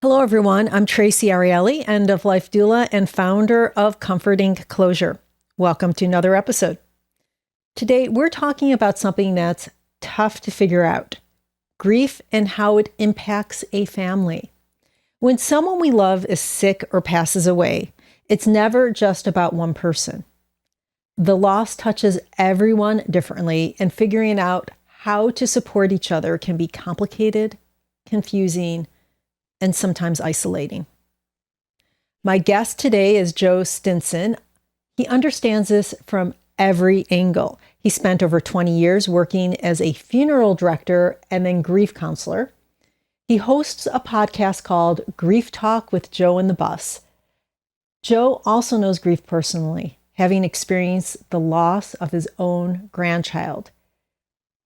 Hello, everyone. I'm Traci Arieli, end of life doula and founder of Comforting Closure. Welcome to another episode. Today, we're talking about something that's tough to figure out: grief and how it impacts a family. When someone we love is sick or passes away, it's never just about one person. The loss touches everyone differently, and figuring out how to support each other can be complicated, confusing, and sometimes isolating. My guest today is Joe Stinson. He understands this from every angle. He spent over 20 years working as a funeral director and then grief counselor. He hosts a podcast called Grief Talk with Joe and the Bus. Joe also knows grief personally, having experienced the loss of his own grandchild.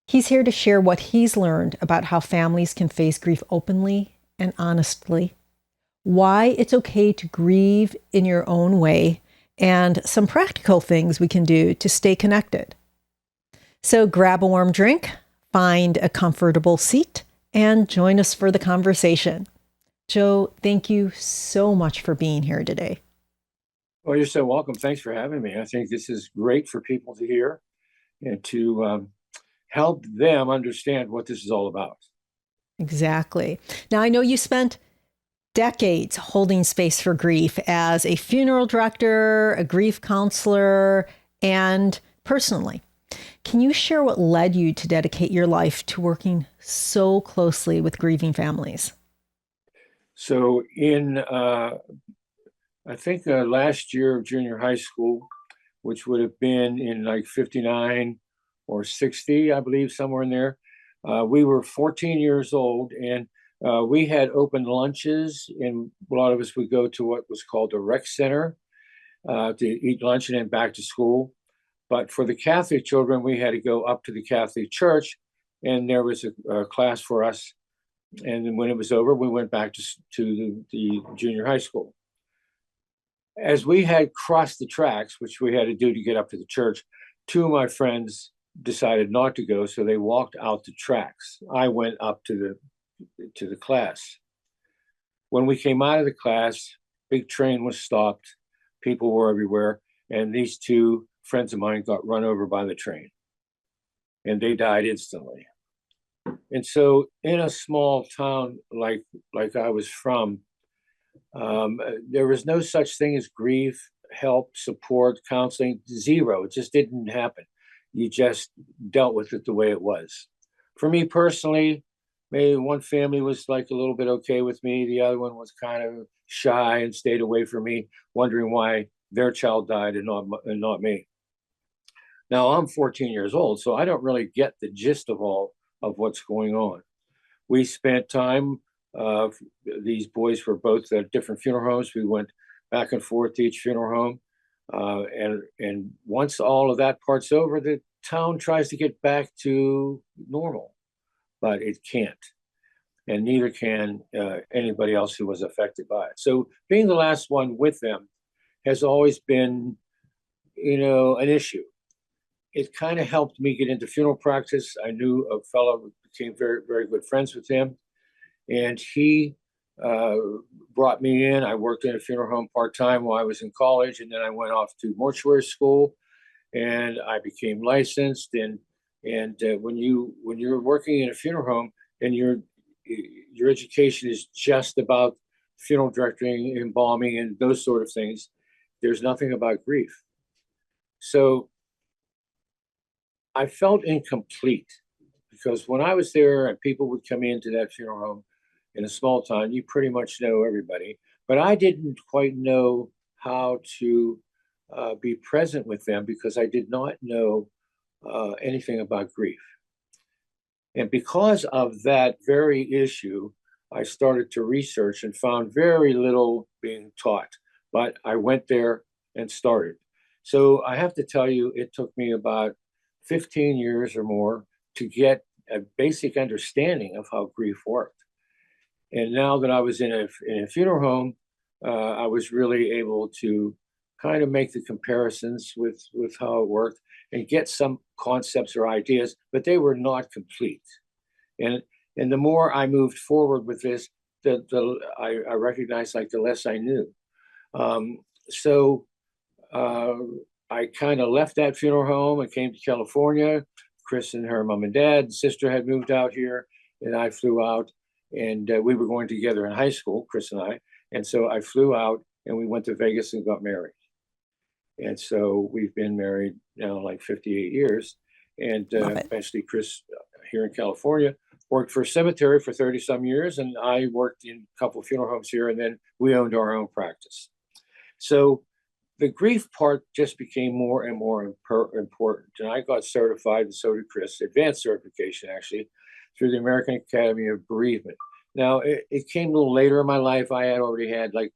He's here to share what he's learned about how families can face grief openly and honestly, why it's okay to grieve in your own way, and some practical things we can do to stay connected. So grab a warm drink, find a comfortable seat, and join us for the conversation. Joe, thank you so much for being here today. Well, you're so welcome. Thanks for having me. I think this is great for people to hear and to help them understand what this is all about. Exactly. Now, I know you spent decades holding space for grief as a funeral director, a grief counselor, and personally. Can you share what led you to dedicate your life to working so closely with grieving families? So I think last year of junior high school, which would have been in like 59 or 60, I believe, somewhere in there, we were 14 years old, and we had open lunches, and a lot of us would go to what was called a rec center to eat lunch and then back to school. But for the Catholic children, we had to go up to the Catholic church, and there was a class for us. And then when it was over, we went back to the junior high school. As we had crossed the tracks, which we had to do to get up to the church, two of my friends decided not to go, so they walked out the tracks. I went up to the class. When we came out of the class, big train was stopped, people were everywhere, and these two friends of mine got run over by the train, and they died instantly. And so in a small town like I was from, there was no such thing as grief, help, support, counseling, zero. It just didn't happen. You just dealt with it the way it was. For me personally, maybe one family was like a little bit okay with me. The other one was kind of shy and stayed away from me, wondering why their child died and not me. Now I'm 14 years old, so I don't really get the gist of all of what's going on. We spent time, these boys were both at different funeral homes. We went back and forth to each funeral home. And once all of that part's over, the town tries to get back to normal, but it can't. And neither can anybody else who was affected by it. So being the last one with them has always been, an issue. It kind of helped me get into funeral practice. I knew a fellow, became very, very good friends with him. And he brought me in. I worked in a funeral home part-time while I was in college, and then I went off to mortuary school, and I became licensed. And when you're working in a funeral home and your education is just about funeral directing, embalming, and those sort of things, there's nothing about grief. So I felt incomplete, because when I was there and people would come into that funeral home in a small town, you pretty much know everybody. But I didn't quite know how to be present with them, because I did not know anything about grief. And because of that very issue, I started to research and found very little being taught. But I went there and started. So I have to tell you, it took me about 15 years or more to get a basic understanding of how grief worked. And now that I was in a funeral home, I was really able to kind of make the comparisons with how it worked and get some concepts or ideas, but they were not complete. And the more I moved forward with this, I recognized like the less I knew. So I kind of left that funeral home and came to California. Chris and her mom and dad, sister had moved out here, and I flew out, and we were going together in high school, Chris and I. And so I flew out, and we went to Vegas and got married. And so we've been married now like 58 years. And eventually, Chris here in California worked for a cemetery for 30 some years, and I worked in a couple of funeral homes here, and then we owned our own practice. So the grief part just became more and more important. And I got certified, and so did Chris, advanced certification actually, through the American Academy of Bereavement. Now, it came a little later in my life. I had already had like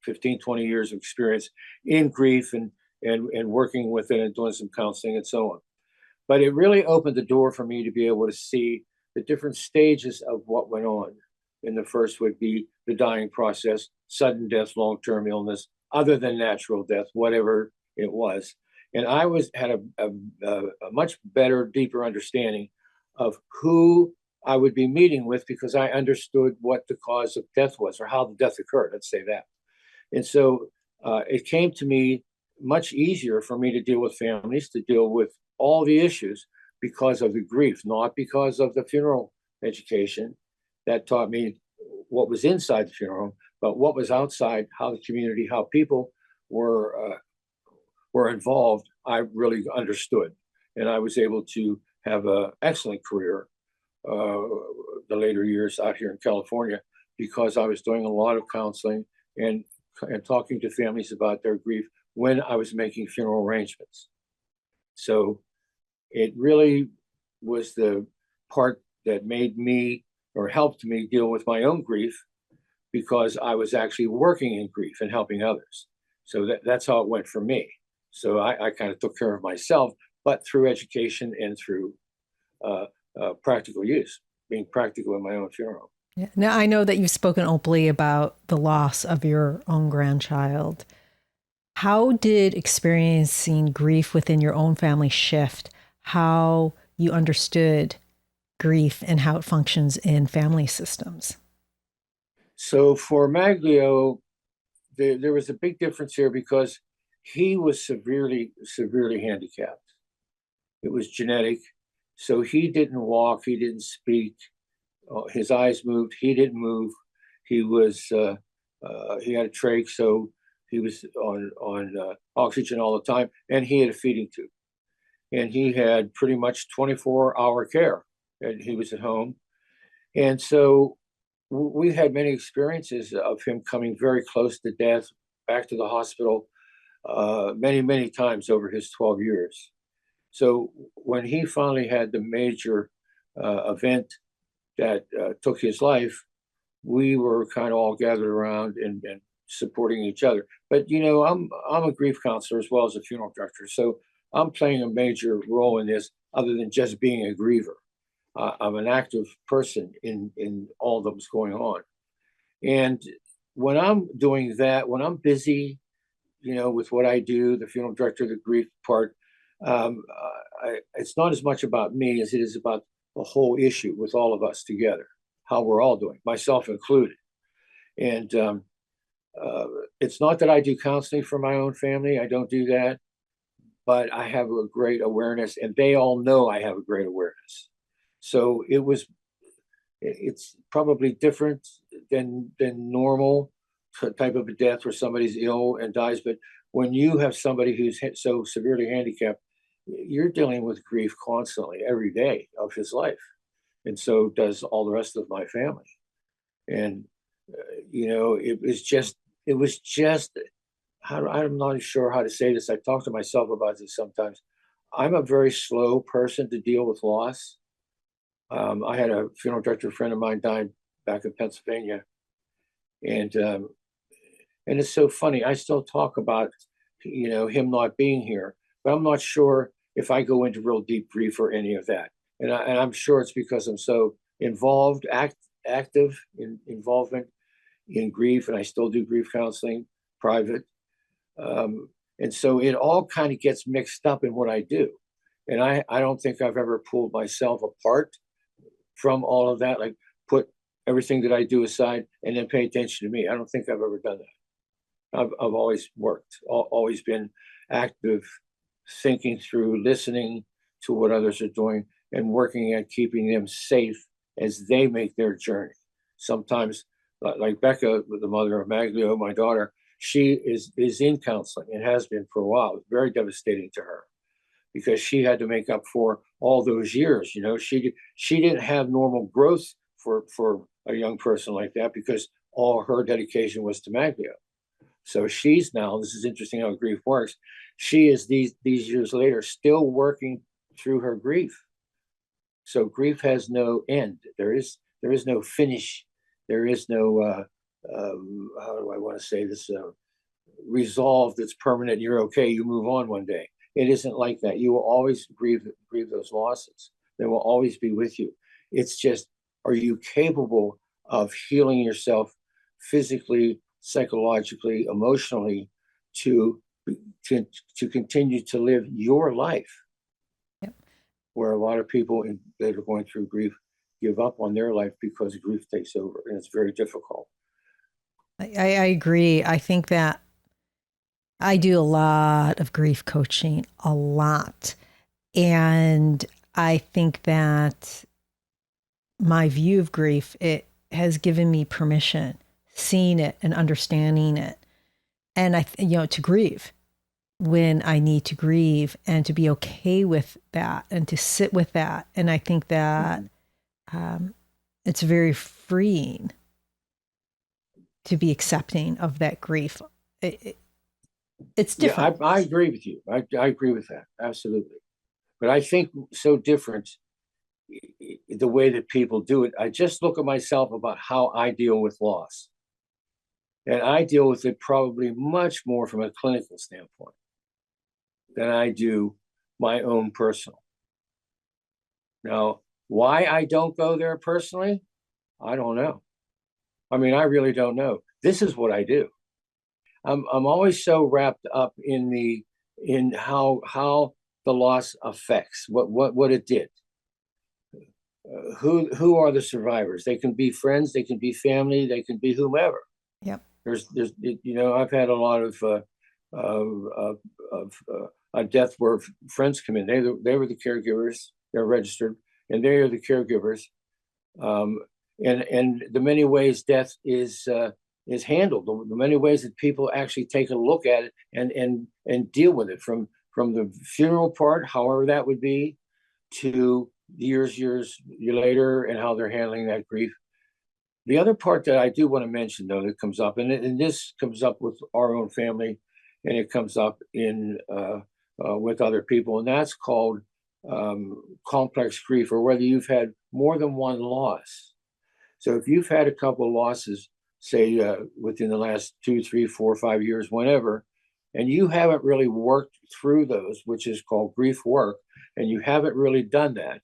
15, 20 years of experience in grief and working with it and doing some counseling and so on. But it really opened the door for me to be able to see the different stages of what went on. And the first would be the dying process, sudden death, long-term illness, other than natural death, whatever it was. And I had a much better, deeper understanding of who I would be meeting with, because I understood what the cause of death was, or how the death occurred, let's say that. And so it came to me much easier for me to deal with families, to deal with all the issues because of the grief, not because of the funeral education that taught me what was inside the funeral home, but what was outside, how the community, how people were involved. I really understood, and I was able to have an excellent career the later years out here in California, because I was doing a lot of counseling and talking to families about their grief when I was making funeral arrangements. So it really was the part that made me, or helped me, deal with my own grief, because I was actually working in grief and helping others. So that's how it went for me. So I kind of took care of myself, but through education and through practical use, being practical in my own funeral. Yeah. Now, I know that you've spoken openly about the loss of your own grandchild. How did experiencing grief within your own family shift how you understood grief and how it functions in family systems? So for Maglio, there was a big difference here, because he was severely handicapped. It was genetic. So he didn't walk, he didn't speak, his eyes moved, he didn't move. He was he had a trach, so he was on oxygen all the time, and he had a feeding tube, and he had pretty much 24-hour care, and he was at home. And so we had many experiences of him coming very close to death, back to the hospital, many times over his 12 years. So when he finally had the major event that took his life, we were kind of all gathered around and supporting each other. But you know, I'm a grief counselor as well as a funeral director, so I'm playing a major role in this, other than just being a griever. I'm an active person in all that's going on. And when I'm doing that, when I'm busy, you know, with what I do, the funeral director, the grief part, it's not as much about me as it is about the whole issue with all of us together, how we're all doing, myself included. And it's not that I do counseling for my own family. I don't do that, but I have a great awareness, and they all know I have a great awareness. So it's probably different than normal type of a death where somebody's ill and dies. But when you have somebody who's so severely handicapped, you're dealing with grief constantly, every day of his life. And so does all the rest of my family. And, you know, it was just, I'm not sure how to say this. I talk to myself about this sometimes. I'm a very slow person to deal with loss. I had a funeral director friend of mine died back in Pennsylvania. And it's so funny. I still talk about, you know, him not being here, but I'm not sure if I go into real deep grief or any of that. And I'm sure it's because I'm so involved, active in involvement in grief, and I still do grief counseling, private. And so it all kind of gets mixed up in what I do. And I don't think I've ever pulled myself apart from all of that, like put everything that I do aside and then pay attention to me. I don't think I've ever done that. I've always worked, always been active, thinking through, listening to what others are doing, and working at keeping them safe as they make their journey. Sometimes, like Becca, the mother of Maglio, my daughter, she is in counseling and has been for a while. It's very devastating to her because she had to make up for all those years. You know, she didn't have normal growth for a young person like that because all her dedication was to Maglio. So she's now, this is interesting how grief works. She is these years later still working through her grief. So grief has no end. There is no finish. There is no how do I want to say this, resolve that's permanent. You're okay. You move on one day. It isn't like that. You will always grieve those losses. They will always be with you. It's just, are you capable of healing yourself physically, psychologically, emotionally to continue to live your life? Yep. Where a lot of people that are going through grief give up on their life because grief takes over, and it's very difficult. I agree. I think that I do a lot of grief coaching, a lot. And I think that my view of grief, it has given me permission, seeing it and understanding it. And to grieve when I need to grieve and to be okay with that and to sit with that. And I think that it's very freeing to be accepting of that grief. It's different. Yeah, I agree with you. I agree with that. Absolutely. But I think so different the way that people do it. I just look at myself about how I deal with loss. And I deal with it probably much more from a clinical standpoint than I do my own personal. Now, why I don't go there personally, I don't know. I mean, I really don't know. This is what I do. I'm always so wrapped up in how the loss affects what it did. Who are the survivors? They can be friends, they can be family, they can be whomever. Yep. There's I've had a lot of death where friends come in. They were the caregivers. They're registered, and they are the caregivers. And the many ways death is handled, the many ways that people actually take a look at it and deal with it, from the funeral part, however that would be, to years later and how they're handling that grief. The other part that I do want to mention, though, that comes up, and this comes up with our own family, and it comes up with other people, and that's called complex grief, or whether you've had more than one loss. So if you've had a couple of losses, say within the last 2, 3, 4, 5 years, whenever, and you haven't really worked through those, which is called grief work, and you haven't really done that,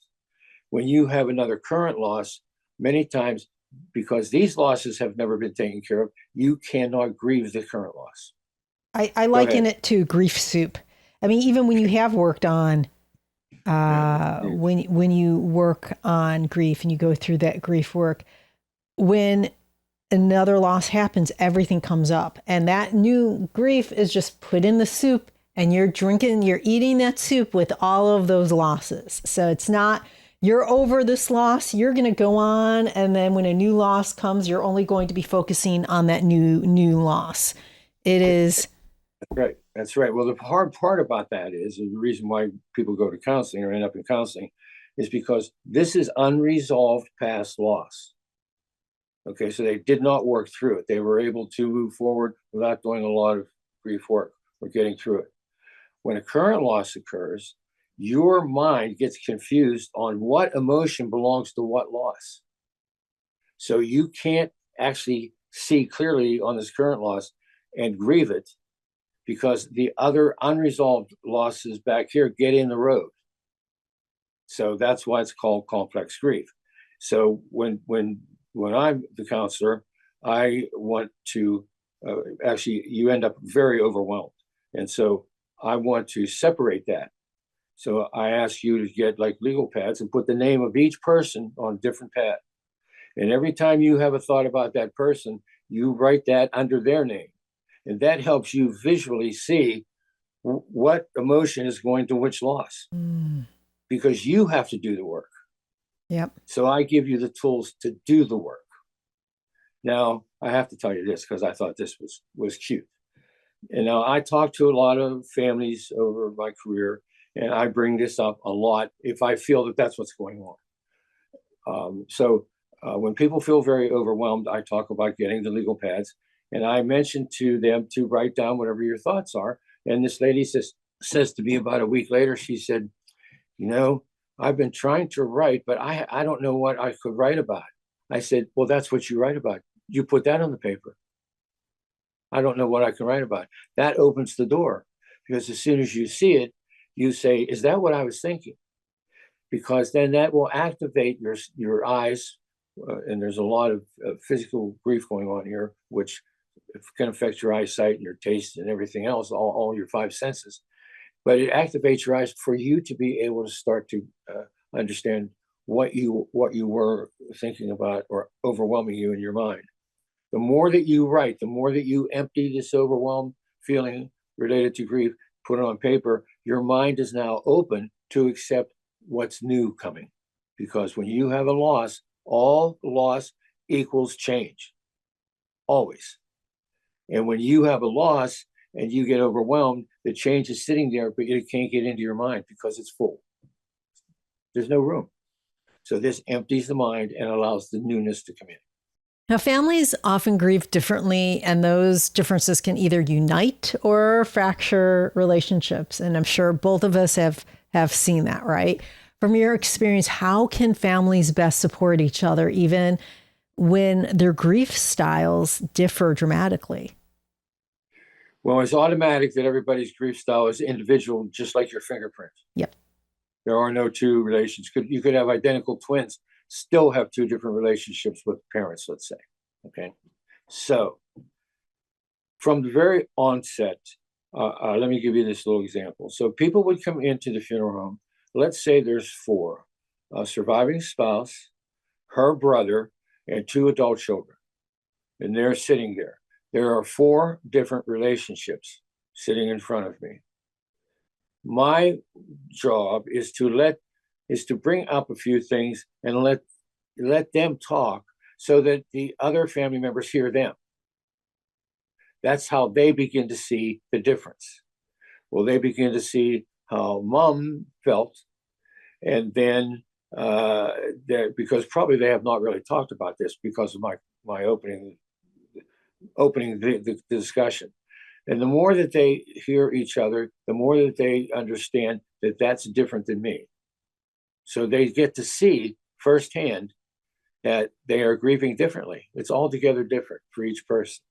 when you have another current loss, many times, because these losses have never been taken care of, you cannot grieve the current loss. I liken it to grief soup. I mean, even when you have worked on, when you work on grief and you go through that grief work, when another loss happens, everything comes up, and that new grief is just put in the soup, and you're eating that soup with all of those losses. So it's not, you're over this loss, you're going to go on, and then when a new loss comes, you're only going to be focusing on that new loss. It is. That's right. Well, the hard part about that is, and the reason why people go to counseling or end up in counseling, is because this is unresolved past loss. Okay, so they did not work through it. They were able to move forward without doing a lot of grief work or getting through it. When a current loss occurs, your mind gets confused on what emotion belongs to what loss. So you can't actually see clearly on this current loss and grieve it, because the other unresolved losses back here get in the road. So that's why it's called complex grief. So when I'm the counselor, I want to actually, you end up very overwhelmed. And so I want to separate that. So I ask you to get like legal pads and put the name of each person on a different pad. And every time you have a thought about that person, you write that under their name. And that helps you visually see what emotion is going to which loss, because you have to do the work. Yep. So I give you the tools to do the work. Now, I have to tell you this because I thought this was cute. And now I talk to a lot of families over my career, and I bring this up a lot if I feel that that's what's going on. When people feel very overwhelmed, I talk about getting the legal pads, and I mention to them to write down whatever your thoughts are. And this lady says to me about a week later, she said, I've been trying to write, but I don't know what I could write about. I said, well, that's what you write about. You put that on the paper. I don't know what I can write about. That opens the door, because as soon as you see it, you say, is that what I was thinking? Because then that will activate your eyes. And there's a lot of physical grief going on here, which can affect your eyesight and your taste and everything else, all your five senses. But it activates your eyes for you to be able to start to understand what you were thinking about or overwhelming you in your mind. The more that you write, the more that you empty this overwhelmed feeling related to grief, put it on paper, your mind is now open to accept what's new coming. Because when you have a loss, all loss equals change, always. And when you have a loss and you get overwhelmed, the change is sitting there, but it can't get into your mind because it's full. There's no room. So this empties the mind and allows the newness to come in. Now, families often grieve differently, and those differences can either unite or fracture relationships. And I'm sure both of us have seen that, right? From your experience, how can families best support each other, even when their grief styles differ dramatically? Well, it's automatic that everybody's grief style is individual, just like your fingerprint. Yep. There are no two relations. You could have identical twins, still have two different relationships with parents, let's say. Okay. So from the very onset, let me give you this little example. So people would come into the funeral home. Let's say there's four: a surviving spouse, her brother, and two adult children. And they're sitting there. There are four different relationships sitting in front of me. My job is to bring up a few things and let them talk so that the other family members hear them. That's how they begin to see the difference. Well, they begin to see how mom felt, and then because probably they have not really talked about this because of my opening the discussion. And the more that they hear each other, the more that they understand that that's different than me. So they get to see firsthand that they are grieving differently. It's altogether different for each person.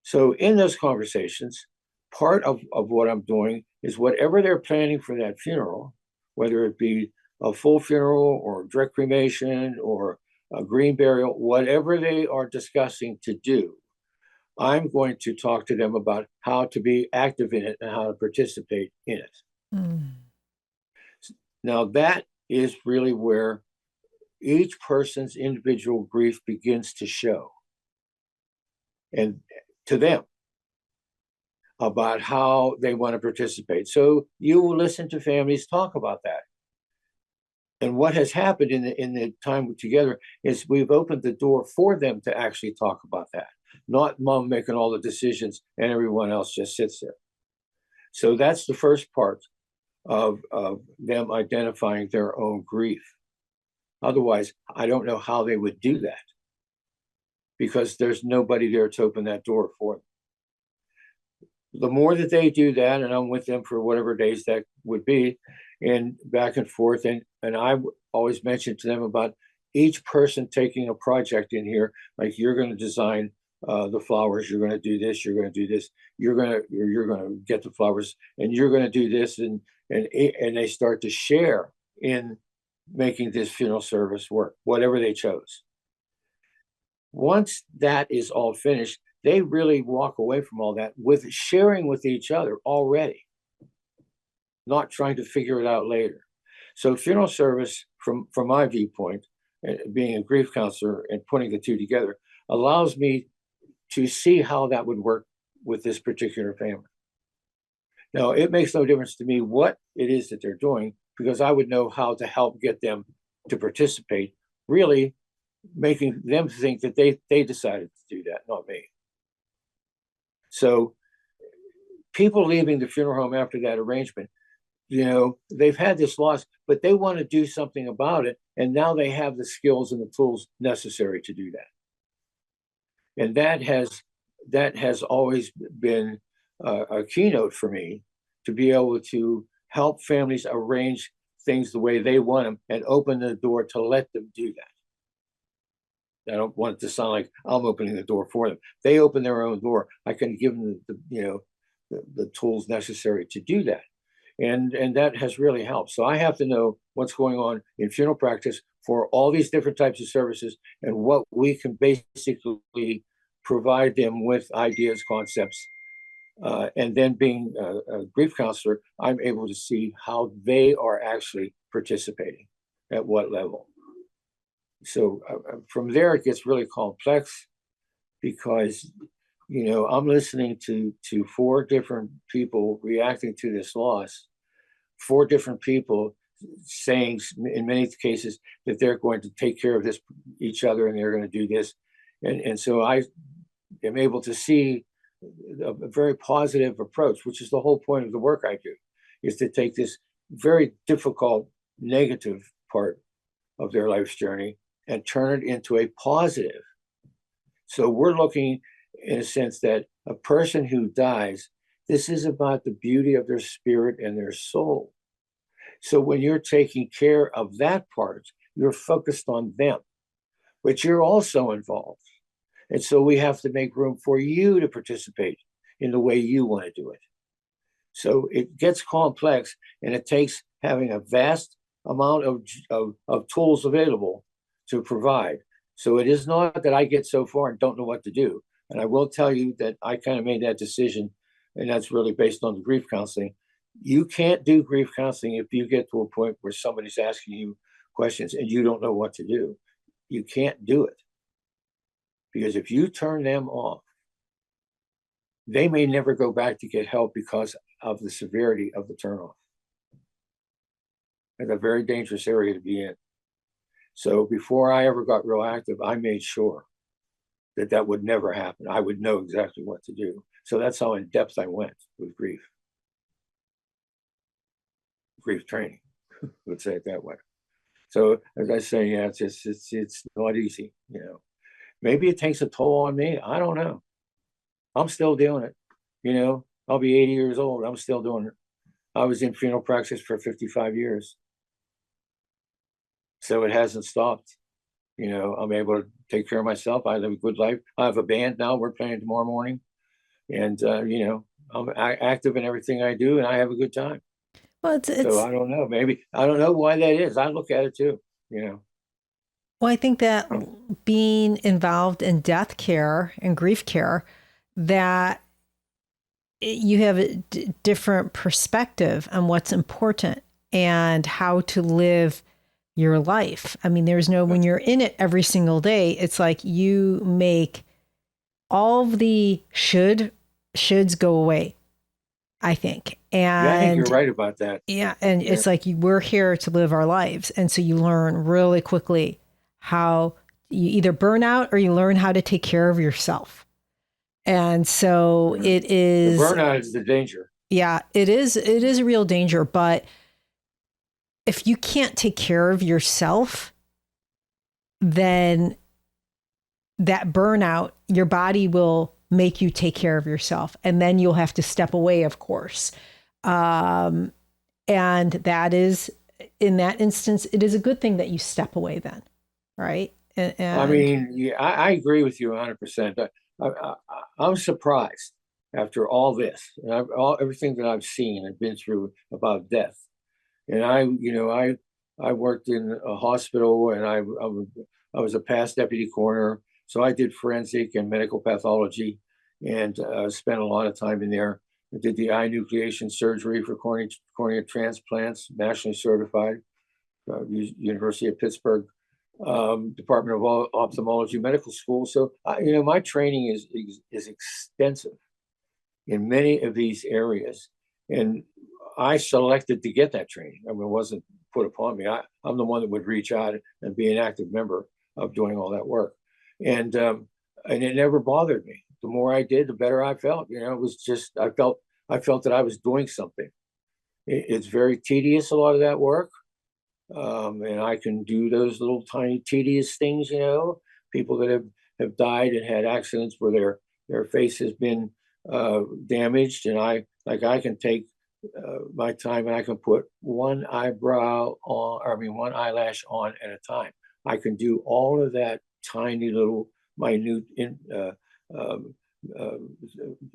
So in those conversations, part of what I'm doing is whatever they're planning for that funeral, whether it be a full funeral or direct cremation or a green burial, whatever they are discussing to do, I'm going to talk to them about how to be active in it and how to participate in it. Now, that is really where each person's individual grief begins to show, and to them about how they want to participate. So you will listen to families talk about that. And what has happened in the time together is we've opened the door for them to actually talk about that, not mom making all the decisions and everyone else just sits there. So that's the first part of them identifying their own grief. Otherwise, I don't know how they would do that, because there's nobody there to open that door for them. The more that they do that, and I'm with them for whatever days that would be, and back and forth, and I always mention to them about each person taking a project in here, like you're going to design the flowers, you're going to do this, you're going to do this, you're going to get the flowers, and you're going to do this, and they start to share in making this funeral service work, whatever they chose. Once that is all finished, they really walk away from all that with sharing with each other already, not trying to figure it out later. So funeral service, from my viewpoint, being a grief counselor and putting the two together allows me to see how that would work with this particular family. Now, it makes no difference to me what it is that they're doing, because I would know how to help get them to participate, really making them think that they decided to do that, not me. So people leaving the funeral home after that arrangement, they've had this loss, but they want to do something about it. And now they have the skills and the tools necessary to do that. And that has always been a keynote for me, to be able to help families arrange things the way they want them and open the door to let them do that. I don't want it to sound like I'm opening the door for them. They open their own door. I can give them the tools necessary to do that. And that has really helped. So I have to know what's going on in funeral practice for all these different types of services, and what we can basically provide them with ideas, concepts. And then being a grief counselor, I'm able to see how they are actually participating, at what level. So from there, it gets really complex, because I'm listening to 4 different people reacting to this loss, 4 different people saying in many cases that they're going to take care of each other, and they're going to do this. And so I am able to see a very positive approach, which is the whole point of the work I do, is to take this very difficult, negative part of their life's journey and turn it into a positive. So we're looking, in a sense, that a person who dies, this is about the beauty of their spirit and their soul. So when you're taking care of that part, you're focused on them, but you're also involved. And so we have to make room for you to participate in the way you want to do it. So it gets complex, and it takes having a vast amount of tools available to provide. So it is not that I get so far and don't know what to do. And I will tell you that I kind of made that decision, and that's really based on the grief counseling. You can't do grief counseling if you get to a point where somebody's asking you questions and you don't know what to do. You can't do it. Because if you turn them off, they may never go back to get help because of the severity of the turnoff. It's a very dangerous area to be in. So before I ever got real active, I made sure that would never happen. I would know exactly what to do. So that's how in depth I went with grief training, let's say it that way. So as I say, yeah, it's not easy, Maybe it takes a toll on me. I don't know. I'm still doing it. I'll be 80 years old. I'm still doing it. I was in funeral practice for 55 years. So it hasn't stopped. I'm able to take care of myself. I live a good life. I have a band now. We're playing tomorrow morning. And, I'm active in everything I do, and I have a good time. Well, so I don't know. Maybe I don't know why that is. I look at it too, Well, I think that being involved in death care and grief care, that you have a different perspective on what's important and how to live your life. I mean, when you're in it every single day, it's like you make all of the shoulds go away, I think. And yeah, I think you're right about that. Yeah. And it's like we're here to live our lives. And so you learn really quickly how you either burn out or you learn how to take care of yourself. And so it is. The burnout is the danger. Yeah, it is. It is a real danger. But if you can't take care of yourself, then that burnout, your body will make you take care of yourself. And then you'll have to step away, of course. And that is, in that instance, it is a good thing that you step away then, right? I mean, yeah, I agree with you 100%. I'm surprised after all this, and everything that I've seen and been through about death. And I worked in a hospital, and I was a past deputy coroner, so I did forensic and medical pathology, and spent a lot of time in there. I did the eye nucleation surgery for cornea transplants, nationally certified, University of Pittsburgh Department of Ophthalmology Medical School. So, my training is extensive in many of these areas. And I selected to get that training. I mean, it wasn't put upon me. I'm the one that would reach out and be an active member of doing all that work. And it never bothered me. The more I did, the better I felt. It was just, I felt that I was doing something. It's very tedious, a lot of that work. And I can do those little tiny tedious things, people that have died and had accidents where their face has been damaged. And I can take my time and I can put one eyelash on at a time. I can do all of that tiny little minute um, uh,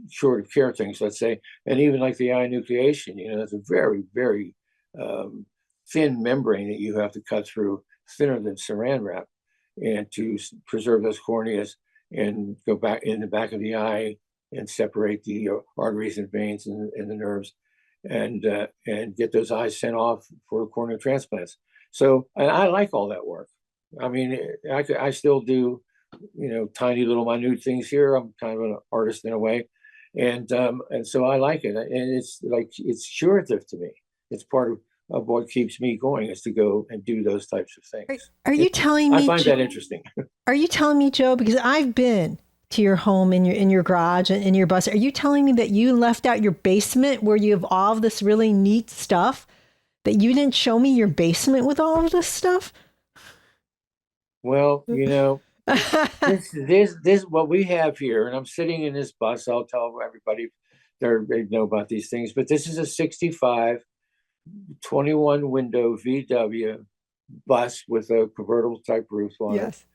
short of care things, let's say, and even like the eye enucleation, it's a very, very thin membrane that you have to cut through, thinner than saran wrap, and to preserve those corneas and go back in the back of the eye and separate the arteries and veins and the nerves, and get those eyes sent off for corneal transplants. So, and I like all that work. I mean, I still do, tiny little minute things here. I'm kind of an artist in a way, and so I like it, and it's curative to me. It's part of what keeps me going, is to go and do those types of things. Are you telling me? I find that interesting. Are you telling me, Joe? Because I've been to your home in your garage and in your bus. Are you telling me that you left out your basement where you have all of this really neat stuff? That you didn't show me your basement with all of this stuff? Well, this what we have here, and I'm sitting in this bus. I'll tell everybody they know about these things, but this is a 65 21 window VW bus with a convertible type roof on it. Yes.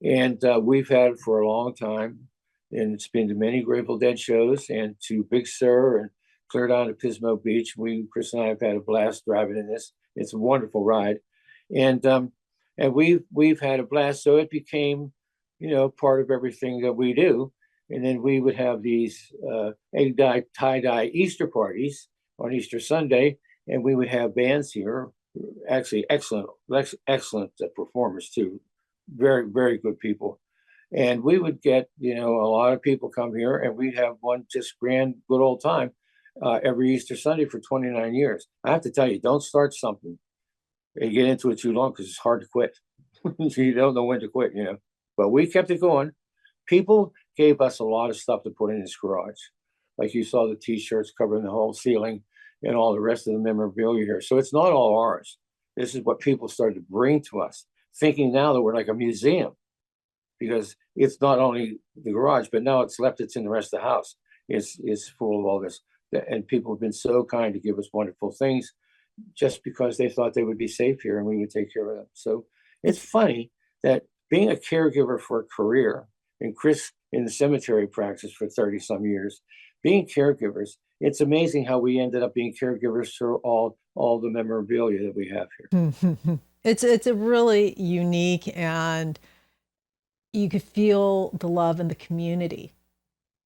And we've had it for a long time. And it's been to many Grateful Dead shows and to Big Sur and clear down to Pismo Beach. Chris and I have had a blast driving in this. It's a wonderful ride. And we've had a blast. So it became, part of everything that we do. And then we would have these egg dye, tie-dye Easter parties on Easter Sunday. And we would have bands here, actually excellent performers too, very, very good people. And we would get, a lot of people come here, and we'd have one just grand, good old time every Easter Sunday for 29 years. I have to tell you, don't start something and get into it too long, because it's hard to quit. You don't know when to quit, But we kept it going. People gave us a lot of stuff to put in this garage. Like you saw the T-shirts covering the whole ceiling and all the rest of the memorabilia here. So it's not all ours. This is what people started to bring to us, thinking now that we're like a museum, because it's not only the garage, but now it's in the rest of the house. It's full of all this. And people have been so kind to give us wonderful things just because they thought they would be safe here and we would take care of them. So it's funny that being a caregiver for a career, and Chris in the cemetery practice for 30 some years, being caregivers, it's amazing how we ended up being caregivers for all the memorabilia that we have here. It's a really unique, and you could feel the love in the community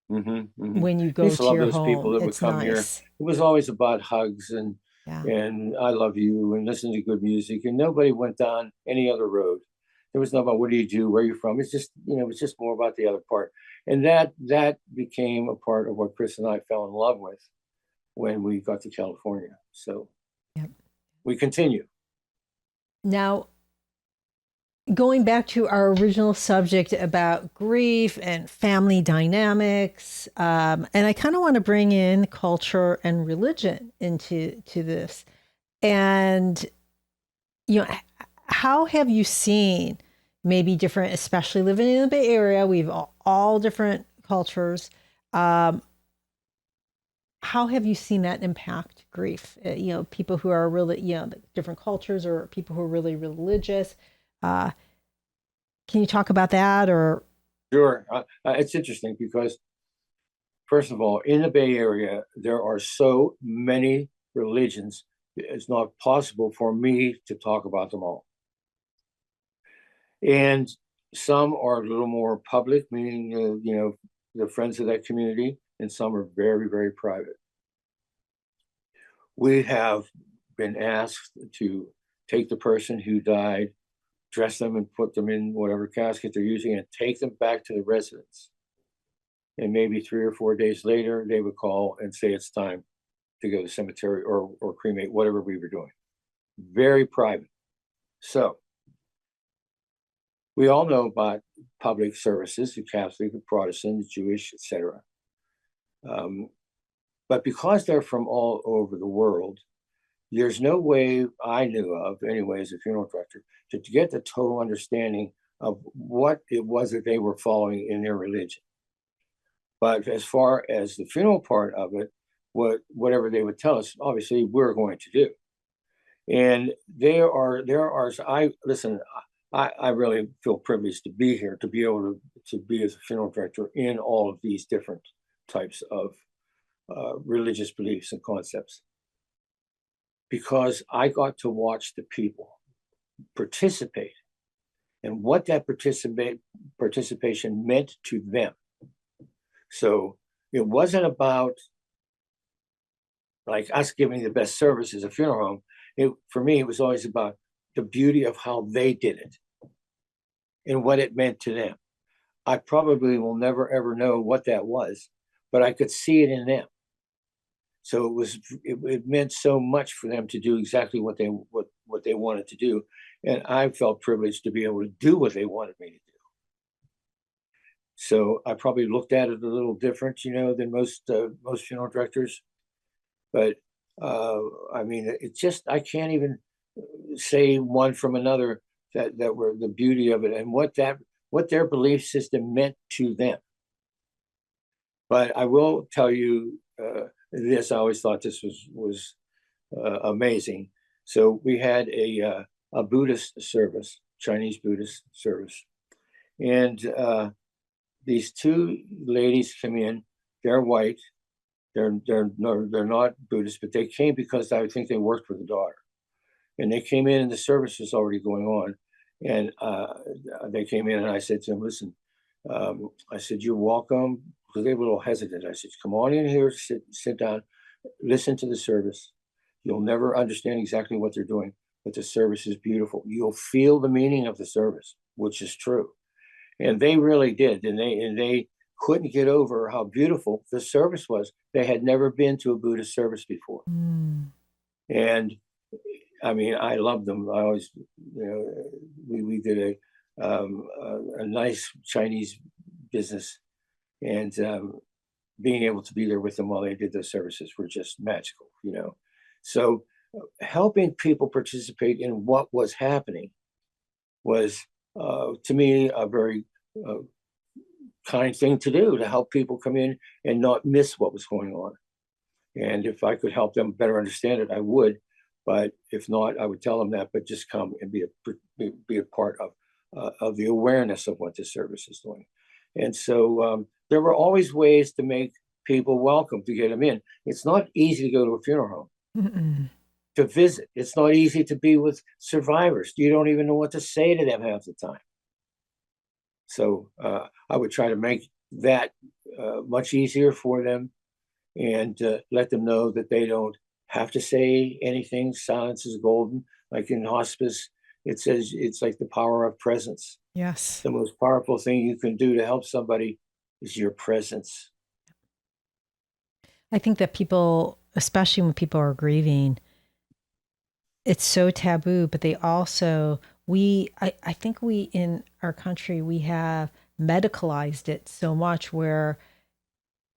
when you go to your home. People that would come here. It was always about hugs and I love you and listen to good music, and nobody went down any other road. There was no about what do you do, where are you from. It's just, it's just more about the other part. And that became a part of what Chris and I fell in love with when we got to California. So we continue. Now, going back to our original subject about grief and family dynamics, and I kind of want to bring in culture and religion into this. And, how have you seen maybe different, especially living in the Bay Area, we've all different cultures. How have you seen that impact grief? People who are really, different cultures, or people who are really religious. Can you talk about that? Or Sure. It's interesting because, first of all, in the Bay Area, there are so many religions. It's not possible for me to talk about them all. And some are a little more public, meaning, the friends of that community, and some are very, very private. We have been asked to take the person who died dress them and put them in whatever casket they're using and take them back to the residence. And maybe 3 or 4 days later, they would call and say it's time to go to the cemetery or cremate, whatever we were doing. Very private. So we all know about public services, the Catholic, the Protestant, the Jewish, etc. But because they're from all over the world, there's no way I knew of, anyway, as a funeral director, to get the total understanding of what it was that they were following in their religion. But as far as the funeral part of it, whatever they would tell us, obviously we're going to do. And there are I really feel privileged to be here, to be able to be as a funeral director in all of these different types of religious beliefs and concepts, because I got to watch the people participate and what that participation meant to them. So it wasn't about like us giving the best service as a funeral home. For me, it was always about the beauty of how they did it and what it meant to them. I probably will never, ever know what that was, but I could see it in them. So it meant so much for them to do exactly what they wanted to do. And I felt privileged to be able to do what they wanted me to do. So I probably looked at it a little different, than most funeral directors. But I mean, it's just, I can't even say one from another that were the beauty of it and what their belief system meant to them. But I will tell you this. I always thought this was amazing. So we had a Buddhist service, Chinese Buddhist service, and these two ladies come in. They're white. They're not Buddhist, but they came because I think they worked with the daughter, and they came in and the service was already going on, and they came in and I said to them, "Listen," I said, "You're welcome." Because they were a little hesitant. I said, "Come on in here, sit down, listen to the service. You'll never understand exactly what they're doing, but the service is beautiful. You'll feel the meaning of the service," which is true. And they really did. And they couldn't get over how beautiful the service was. They had never been to a Buddhist service before. Mm. And I mean, I loved them. I always, we did a nice Chinese business. And being able to be there with them while they did those services were just magical, So helping people participate in what was happening was, to me, a very kind thing to do, to help people come in and not miss what was going on. And if I could help them better understand it, I would. But if not, I would tell them that, but just come and be a part of the awareness of what the service is doing. And so there were always ways to make people welcome, to get them in. It's not easy to go to a funeral home, to visit. It's not easy to be with survivors. You don't even know what to say to them half the time. So I would try to make that much easier for them and let them know that they don't have to say anything. Silence is golden. Like in hospice, it says it's like the power of presence. Yes. The most powerful thing you can do to help somebody is your presence. I think that people, especially when people are grieving, it's so taboo, but they also, I think we in our country, we have medicalized it so much where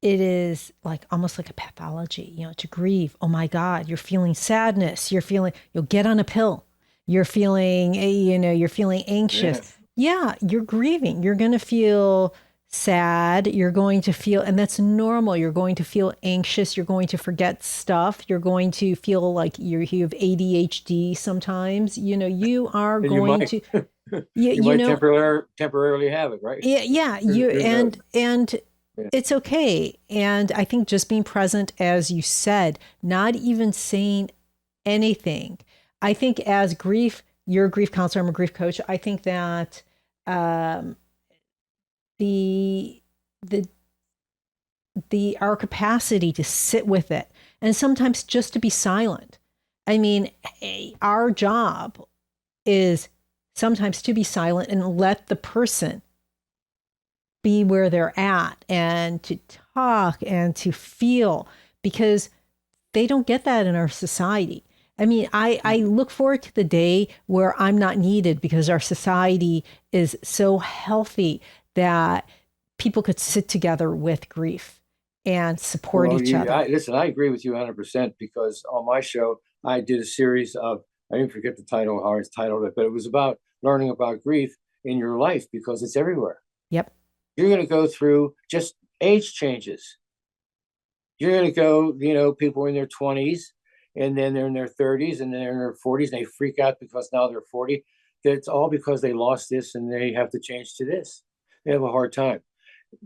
it is like almost like a pathology, to grieve. Oh my God, you're feeling sadness. You'll get on a pill. You're feeling, you're feeling anxious. Yeah, you're grieving. You're going to feel sad. You're going to feel, and that's normal. You're going to feel anxious. You're going to forget stuff. You're going to feel like you have ADHD sometimes. You are going to. You might temporarily have it, right? Yeah. And it's okay. And I think just being present, as you said, not even saying anything. I think as you're a grief counselor, I'm a grief coach. I think that our capacity to sit with it and sometimes just to be silent. I mean, our job is sometimes to be silent and let the person be where they're at and to talk and to feel, because they don't get that in our society. I mean, I look forward to the day where I'm not needed because our society is so healthy that people could sit together with grief and support each other. Listen, I agree with you 100% because on my show, I did a series of, I didn't forget the title, how it's titled it, but it was about learning about grief in your life because it's everywhere. Yep. You're going to go through just age changes. You're going to go, people in their 20s and then they're in their 30s and then they're in their 40s and they freak out because now they're 40. That's all because they lost this and they have to change to this. They have a hard time.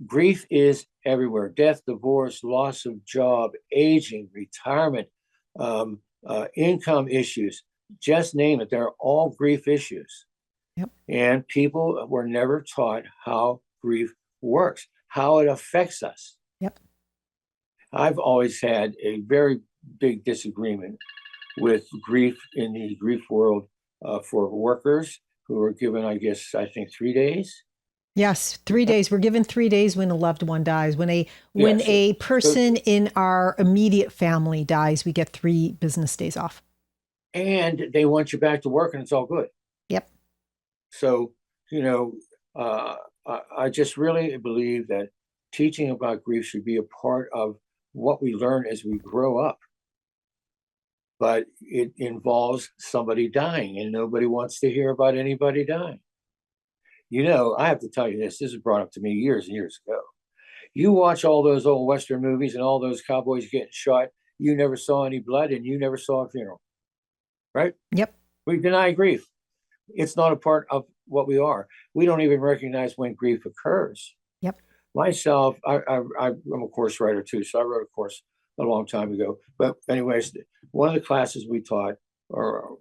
Grief is everywhere. Death, divorce, loss of job, aging, retirement, income issues, just name it. They're all grief issues. Yep. And people were never taught how grief works, how it affects us. Yep. I've always had a very big disagreement with grief in the grief world for workers who are given, I think 3 days. Yes, 3 days. We're given 3 days when a loved one dies. When a person in our immediate family dies, we get 3 business days off. And they want you back to work and it's all good. Yep. So, I just really believe that teaching about grief should be a part of what we learn as we grow up. But it involves somebody dying, and nobody wants to hear about anybody dying. I have to tell you this was brought up to me years and years ago. You watch all those old Western movies and all those cowboys getting shot, you never saw any blood and you never saw a funeral, right? Yep. We deny grief. It's not a part of what we are. We don't even recognize when grief occurs. Yep. Myself, I'm a course writer too, so I wrote a course a long time ago. But anyways, one of the classes we taught, or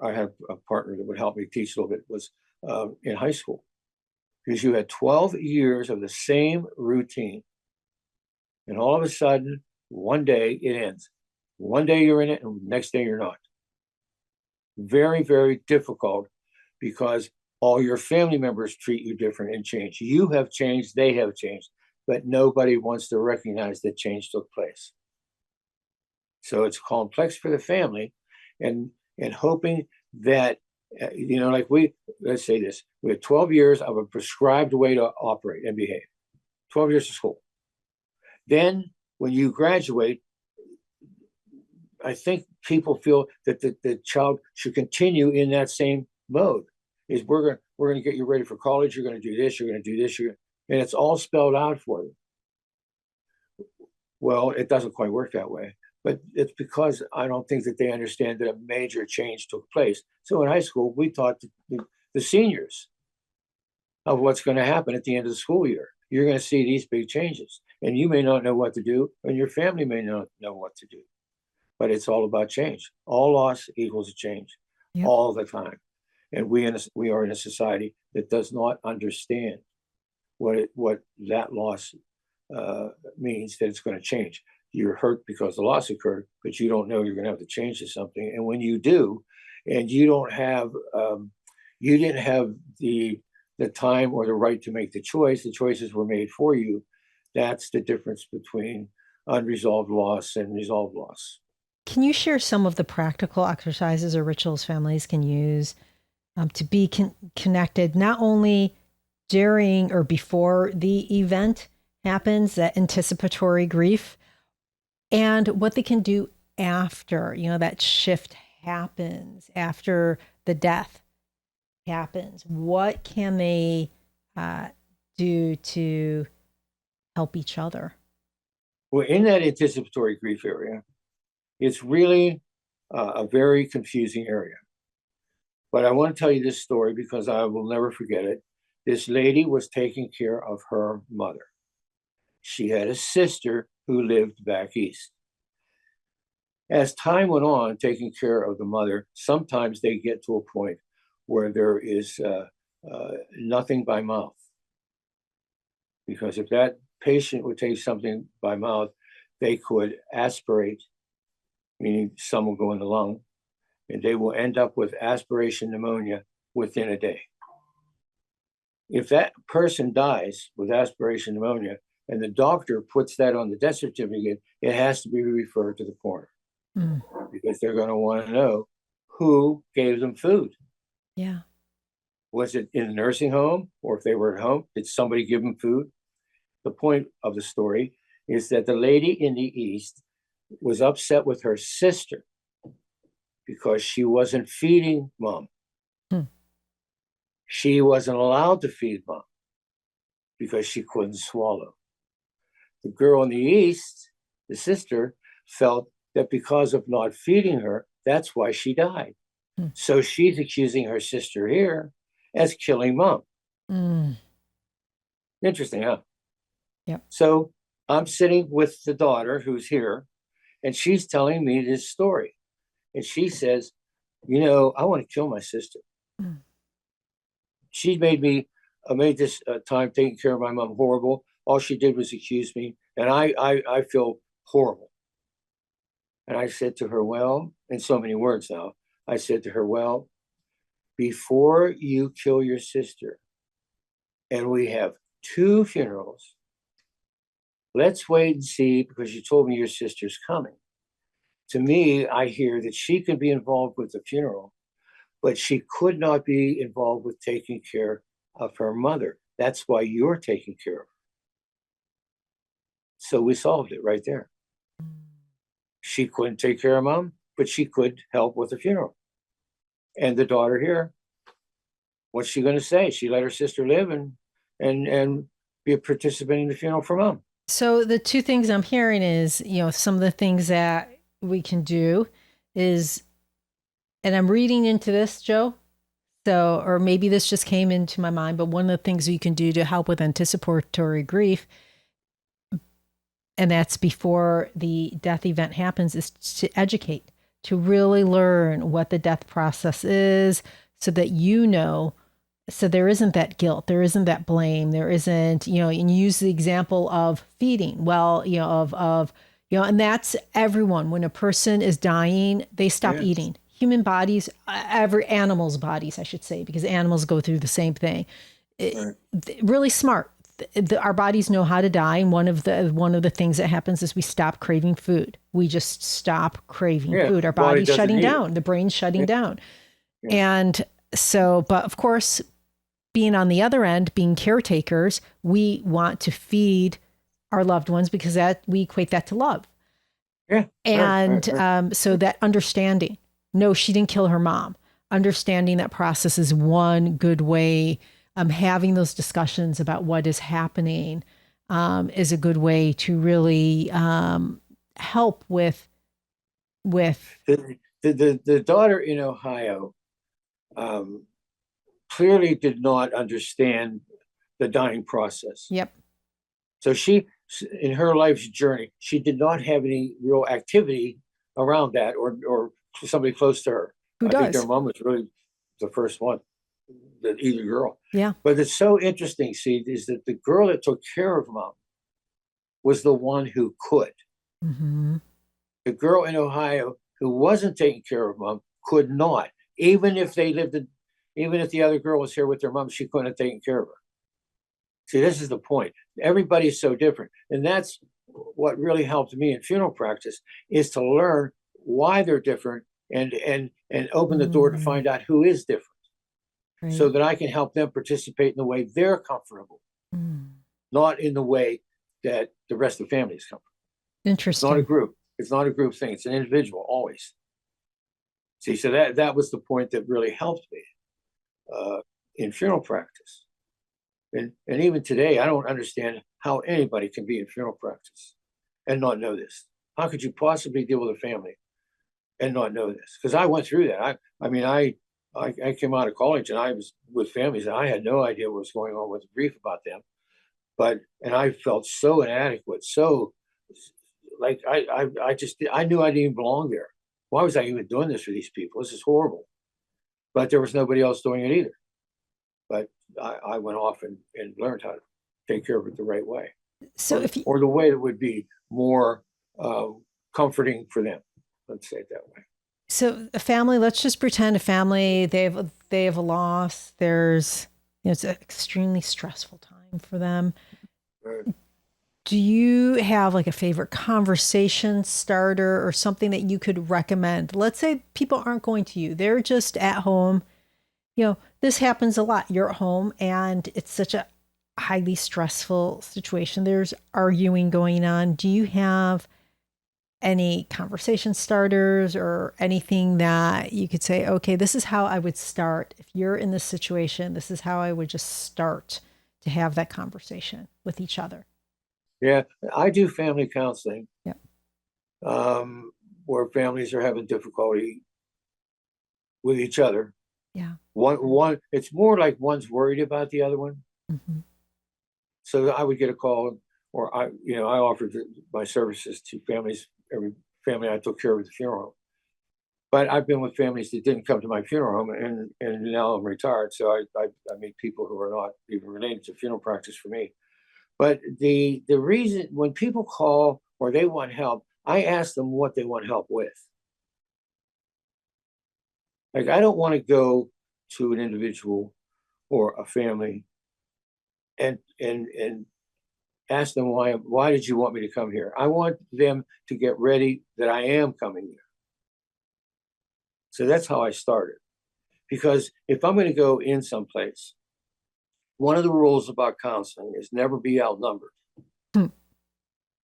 I had a partner that would help me teach a little bit, was in high school, because you had 12 years of the same routine. And all of a sudden, one day it ends. One day you're in it, and the next day you're not. Very, very difficult because all your family members treat you different and change. You have changed, they have changed, but nobody wants to recognize that change took place. So it's complex for the family, and hoping that, let's say this, we have 12 years of a prescribed way to operate and behave, 12 years of school. Then when you graduate, I think people feel that the child should continue in that same mode. Is we're going to get you ready for college. You're going to do this. You're going to do this. And it's all spelled out for you. Well, it doesn't quite work that way, but it's because I don't think that they understand that a major change took place. So in high school, we taught the seniors of what's going to happen at the end of the school year. You're going to see these big changes, and you may not know what to do, and your family may not know what to do. But it's all about change. All loss equals a change. Yep. All the time. And we are in a society that does not understand what that loss means, that it's going to change. You're hurt because the loss occurred, but you don't know you're going to have to change to something. And when you do, and you don't have, you didn't have the time or the right to make the choices were made for you. That's the difference between unresolved loss and resolved loss. Can you share some of the practical exercises or rituals families can use to be connected, not only during or before the event happens, that anticipatory grief, and what they can do after, that shift happens, after the death happens? What can they do to help each other? Well, in that anticipatory grief area, it's really a very confusing area. But I want to tell you this story because I will never forget it. This lady was taking care of her mother. She had a sister who lived back east. As time went on, taking care of the mother, sometimes they get to a point where there is nothing by mouth. Because if that patient would take something by mouth, they could aspirate, meaning some will go in the lung, and they will end up with aspiration pneumonia within a day. If that person dies with aspiration pneumonia and the doctor puts that on the death certificate, it has to be referred to the coroner because they're going to want to know who gave them food. Yeah. Was it in a nursing home, or if they were at home, did somebody give them food? The point of the story is that the lady in the East was upset with her sister because she wasn't feeding mom. She wasn't allowed to feed mom because she couldn't swallow. The girl in the East, the sister, felt that because of not feeding her, that's why she died. So she's accusing her sister here as killing mom. Interesting, huh? Yep. So I'm sitting with the daughter who's here, and she's telling me this story. And she says, you know, I want to kill my sister. She made this time taking care of my mom horrible. All she did was accuse me, and I feel horrible. And I said to her, well, in so many words now, I said to her, well, before you kill your sister, and we have 2 funerals, let's wait and see, because you told me your sister's coming. To me, I hear that she could be involved with the funeral, but she could not be involved with taking care of her mother. That's why you're taking care of her. So we solved it right there. She couldn't take care of mom, but she could help with the funeral. And the daughter here, what's she going to say? She let her sister live and be a participant in the funeral for mom. So the 2 things I'm hearing is, you know, some of the things that we can do is, and I'm reading into this, Joe. So, or maybe this just came into my mind, but one of the things you can do to help with anticipatory grief, and that's before the death event happens, is to educate, to really learn what the death process is so that you know, so there isn't that guilt, there isn't that blame, there isn't, you know, and use the example of feeding. Well, you know, you know, and that's everyone. When a person is dying, they stop eating. Human bodies, every animal's bodies, I should say, because animals go through the same thing. Really smart. Our bodies know how to die, and one of the things that happens is we stop craving food. We just stop craving food. Our body's shutting down. The brain's shutting down. And so, but of course, being on the other end, being caretakers, we want to feed our loved ones because that we equate that to love. So that understanding. No, she didn't kill her mom. Understanding that process is one good way. Having those discussions about what is happening is a good way to really help with the daughter in Ohio clearly did not understand the dying process. Yep. So she, in her life's journey, she did not have any real activity around that or somebody close to her. Who does? I think their mom was really the first one, either girl. Yeah. But it's so interesting, see, is that the girl that took care of mom was the one who could. The girl in Ohio who wasn't taking care of mom could not. Even if the other girl was here with their mom, she couldn't have taken care of her. See, this is the point. Everybody's so different. And that's what really helped me in funeral practice, is to learn why they're different and open the door to find out who is different. Right. So that I can help them participate in the way they're comfortable, not in the way that the rest of the family is comfortable. Interesting. It's not a group. It's not a group thing. It's an individual, always. See, so that was the point that really helped me in funeral practice. And even today, I don't understand how anybody can be in funeral practice and not know this. How could you possibly deal with a family and not know this? Because I went through that. I came out of college and I was with families and I had no idea what was going on with grief about them. And I felt so inadequate, so like I knew I didn't even belong there. Why was I even doing this for these people? This is horrible. But there was nobody else doing it either. But I went off and learned how to take care of it the right way. So or the way that would be more comforting for them. Let's say it that way. So a family, let's just pretend a family, they have a loss. There's, it's an extremely stressful time for them. Right. Do you have like a favorite conversation starter or something that you could recommend? Let's say people aren't going to you. They're just at home. This happens a lot. You're at home and it's such a highly stressful situation. There's arguing going on. Do you have any conversation starters or anything that you could say, okay, this is how I would start. If you're in this situation, this is how I would just start to have that conversation with each other. Yeah, I do family counseling, Yeah. where families are having difficulty with each other. Yeah. One, it's more like one's worried about the other one. Mm-hmm. So I would get a call, or I offered my services to families. Every family I took care of at the funeral. But I've been with families that didn't come to my funeral home, and now I'm retired, so I meet people who are not even related to funeral practice for me. But the reason when people call or they want help, I ask them what they want help with. Like I don't want to go to an individual or a family and ask them why did you want me to come here? I want them to get ready that I am coming here. So that's how I started. Because if I'm going to go in someplace, one of the rules about counseling is never be outnumbered. Hmm.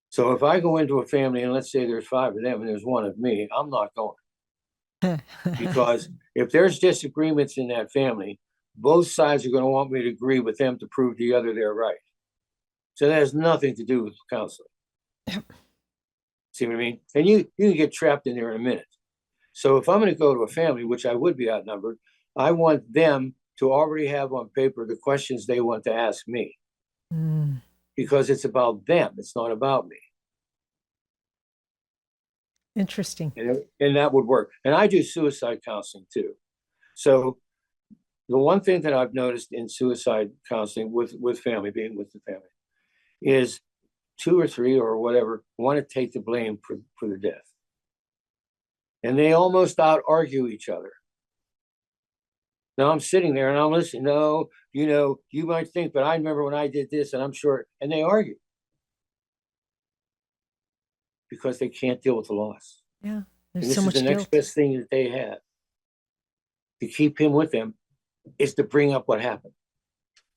So if I go into a family and let's say there's 5 of them and there's 1 of me, I'm not going. Because if there's disagreements in that family, both sides are going to want me to agree with them to prove the other they're right. So that has nothing to do with counseling. See what I mean? And you can get trapped in there in a minute. So if I'm going to go to a family, which I would be outnumbered, I want them to already have on paper the questions they want to ask me. Mm, Because it's about them. It's not about me. interesting. And that would work. And I do suicide counseling too. So the one thing that I've noticed in suicide counseling with family, being with the family, is 2 or 3 or whatever want to take the blame for the death. And they almost out argue each other. Now I'm sitting there and I'm listening. No, you might think, but I remember when I did this, and I'm sure. And they argue because they can't deal with the loss. Yeah. There's And so this is the much next guilt. best thing that they have to keep him with them is to bring up what happened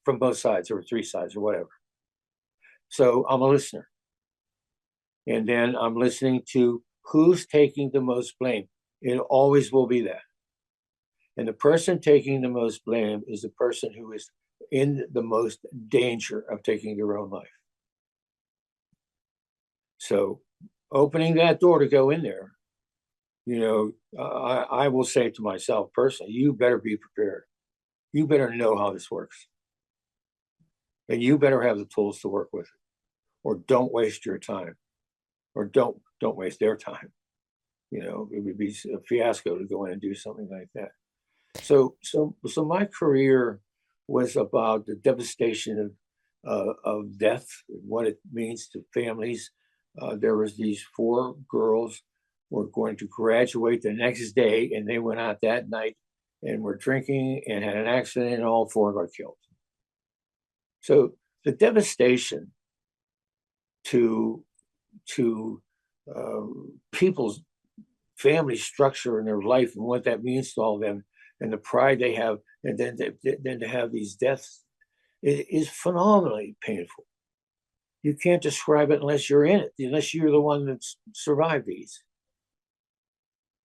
from both sides or 3 sides or whatever. So I'm a listener. And then I'm listening to who's taking the most blame. It always will be that. And the person taking the most blame is the person who is in the most danger of taking their own life. So opening that door to go in there, I will say to myself personally, you better be prepared. You better know how this works. And you better have the tools to work with it. Or don't waste your time. Or don't waste their time. It would be a fiasco to go in and do something like that. So my career was about the devastation of death, what it means to families. There was these 4 girls were going to graduate the next day, and they went out that night and were drinking and had an accident, and all 4 got killed. So the devastation to people's family structure and their life and what that means to all of them and the pride they have, and then to have these deaths is phenomenally painful. You can't describe it unless you're in it, unless you're the one that's survived these.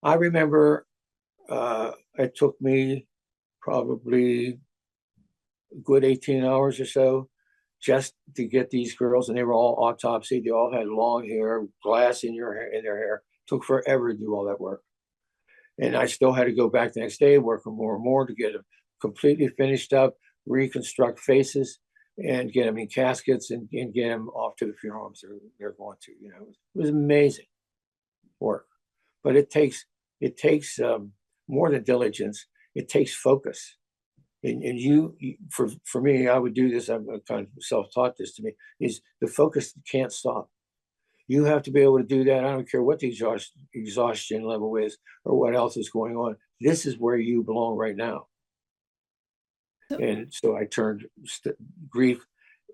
I remember it took me probably a good 18 hours or so just to get these girls, and they were all autopsied. They all had long hair, glass in their hair. It took forever to do all that work. And I still had to go back the next day, work more and more to get them completely finished up, reconstruct faces, and get them in caskets and get them off to the funeral homes they're going to. It was amazing work, but it takes more than diligence. It takes focus. And for me, I would do this. I'm kind of self-taught this to me is the focus can't stop. You have to be able to do that. I don't care what the exhaustion level is or what else is going on. This is where you belong right now. And so I turned grief,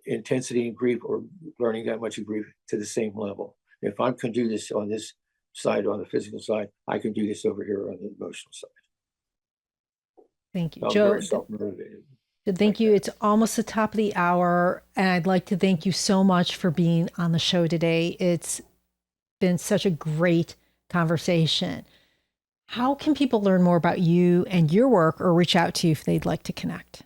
intensity and grief, or learning that much of grief, to the same level. If I can do this on this side, on the physical side, I can do this over here on the emotional side. Thank you, I'm Joe. very self-motivated. Thank you. It's almost the top of the hour, and I'd like to thank you so much for being on the show today. It's been such a great conversation. How can people learn more about you and your work, or reach out to you if they'd like to connect?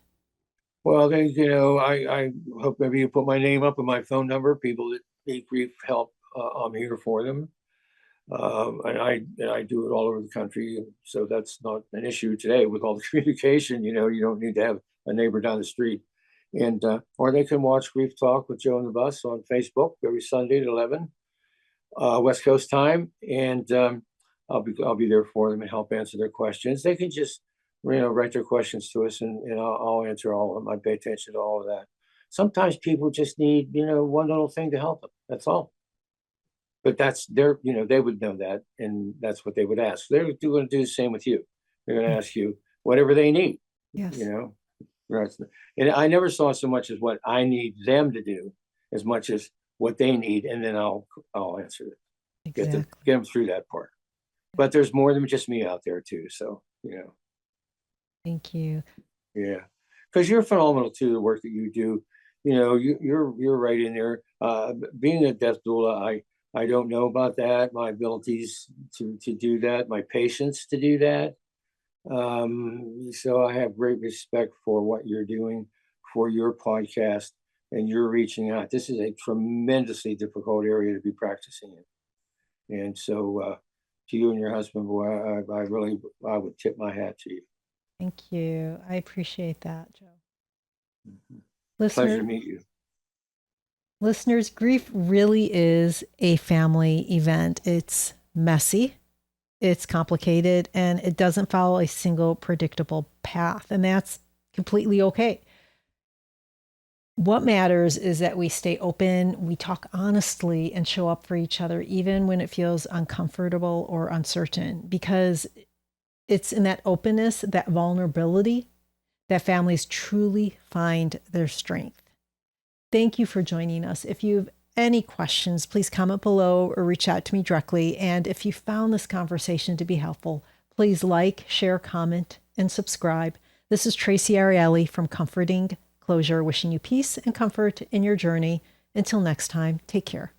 Well, I hope maybe you put my name up and my phone number. People that need grief help, I'm here for them. And I do it all over the country. So that's not an issue today with all the communication. You don't need to have a neighbor down the street. And or they can watch Grief Talk with Joe and the Bus on Facebook every Sunday at 11 West Coast time. And I'll be there for them and help answer their questions. They can just write their questions to us, and I'll answer all of them. I pay attention to all of that. Sometimes people just need one little thing to help them. That's all. But that's they would know that, and that's what they would ask. They're going to do the same with you. They're going to ask you whatever they need. Yes. And I never saw so much as what I need them to do, as much as what they need, and then I'll answer it. Exactly. Get them through that part. But there's more than just me out there too. So Thank you. Yeah, because you're phenomenal too. The work that you do, you're right in there. Being a death doula, I don't know about that. My abilities to do that, my patience to do that. So I have great respect for what you're doing, for your podcast, and you're reaching out. This is a tremendously difficult area to be practicing in, and so to you and your husband, boy, I would tip my hat to you. Thank you. I appreciate that, Joe. Pleasure to meet you. Listeners, grief really is a family event. It's messy, it's complicated, and it doesn't follow a single predictable path. And that's completely okay. What matters is that we stay open, we talk honestly, and show up for each other, even when it feels uncomfortable or uncertain, because it's in that openness, that vulnerability, that families truly find their strength. Thank you for joining us. If you have any questions, please comment below or reach out to me directly. And if you found this conversation to be helpful, please like, share, comment, and subscribe. This is Traci Arieli from Comforting Closure, wishing you peace and comfort in your journey. Until next time, take care.